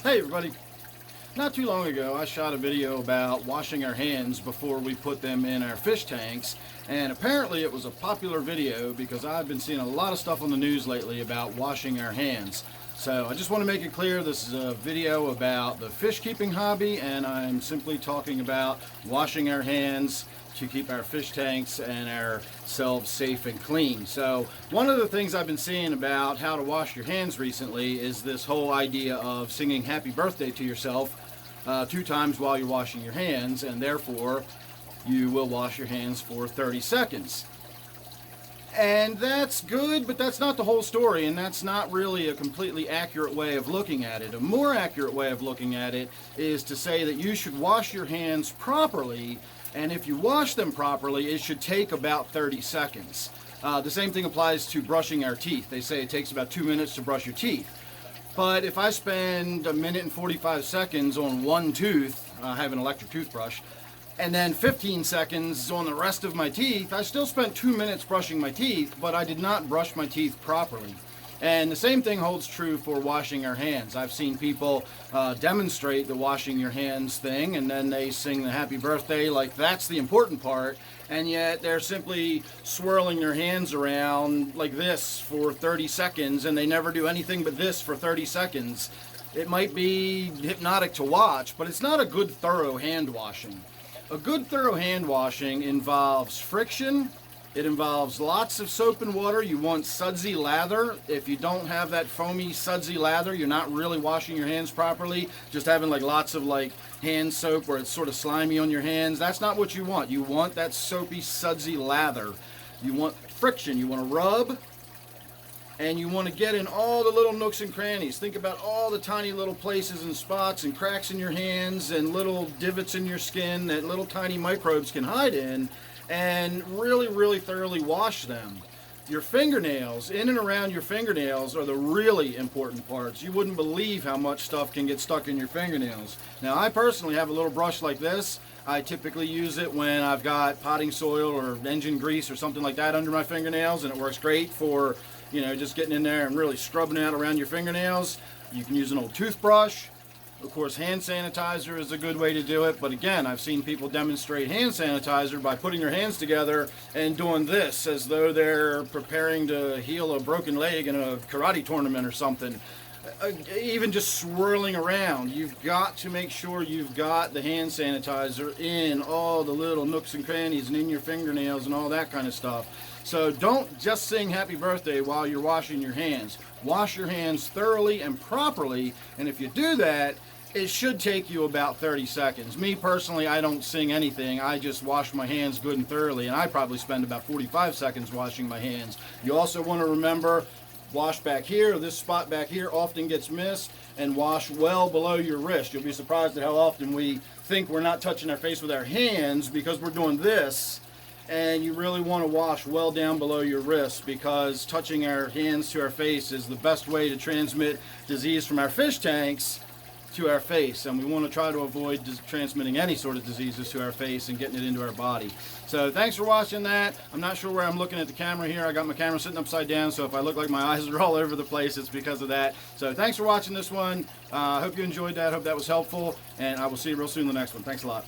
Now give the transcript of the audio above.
Hey everybody, not too long ago I shot a video about washing our hands before we put them in our fish tanks, and apparently it was a popular video because I've been seeing a lot of stuff on the news lately about washing our hands. So I just want to make it clear this is a video about the fish keeping hobby, and I'm simply talking about washing our hands to keep our fish tanks and ourselves safe and clean. So one of the things I've been seeing about how to wash your hands recently is this whole idea of singing happy birthday to yourself 2 times while you're washing your hands, and therefore you will wash your hands for 30 seconds. And that's good, but that's not the whole story, and that's not really a completely accurate way of looking at it. A more accurate way of looking at it is to say that you should wash your hands properly, and if you wash them properly, it should take about 30 seconds. The same thing applies to brushing our teeth. They say it takes about 2 minutes to brush your teeth. But if I spend 1 minute and 45 seconds on one tooth, I have an electric toothbrush, and then 15 seconds on the rest of my teeth, I still spent 2 minutes brushing my teeth, but I did not brush my teeth properly. And the same thing holds true for washing our hands. I've seen people demonstrate the washing your hands thing, and then they sing the happy birthday like that's the important part, and yet they're simply swirling their hands around like this for 30 seconds, and they never do anything but this for 30 seconds. It might be hypnotic to watch, but it's not a good thorough hand washing. A good thorough hand washing involves friction. It involves lots of soap and water. You want sudsy lather. If you don't have that foamy sudsy lather, you're not really washing your hands properly. Just having like lots of like hand soap where it's sort of slimy on your hands. That's not what you want. You want that soapy sudsy lather. You want friction. You want to rub, and you want to get in all the little nooks and crannies. Think about all the tiny little places and spots and cracks in your hands and little divots in your skin that little tiny microbes can hide in, and really thoroughly wash them. Your fingernails, in and around your fingernails, are the really important parts. You wouldn't believe how much stuff can get stuck in your fingernails. Now, I personally have a little brush like this. I typically use it when I've got potting soil or engine grease or something like that under my fingernails, and it works great for, you know, just getting in there and really scrubbing out around your fingernails. You can use an old toothbrush. Of course, hand sanitizer is a good way to do it, but again, I've seen people demonstrate hand sanitizer by putting their hands together and doing this as though they're preparing to heal a broken leg in a karate tournament or something. Even just swirling around. You've got to make sure you've got the hand sanitizer in all the little nooks and crannies and in your fingernails and all that kind of stuff. So don't just sing happy birthday while you're washing your hands. Wash your hands thoroughly and properly, and if you do that, it should take you about 30 seconds. Me personally, I don't sing anything. I just wash my hands good and thoroughly, and I probably spend about 45 seconds washing my hands. You also want to remember, wash back here. This spot back here often gets missed, and wash well below your wrist. You'll be surprised at how often we think we're not touching our face with our hands because we're doing this. And you really want to wash well down below your wrist, because touching our hands to our face is the best way to transmit disease from our fish tanks to our face, and we want to try to avoid transmitting any sort of diseases to our face and getting it into our body. So thanks for watching that. I'm not sure where I'm looking at the camera here. I got my camera sitting upside down, so if I look like my eyes are all over the place, it's because of that. So thanks for watching this one. I hope you enjoyed that. Hope that was helpful, and I will see you real soon in the next one. Thanks a lot.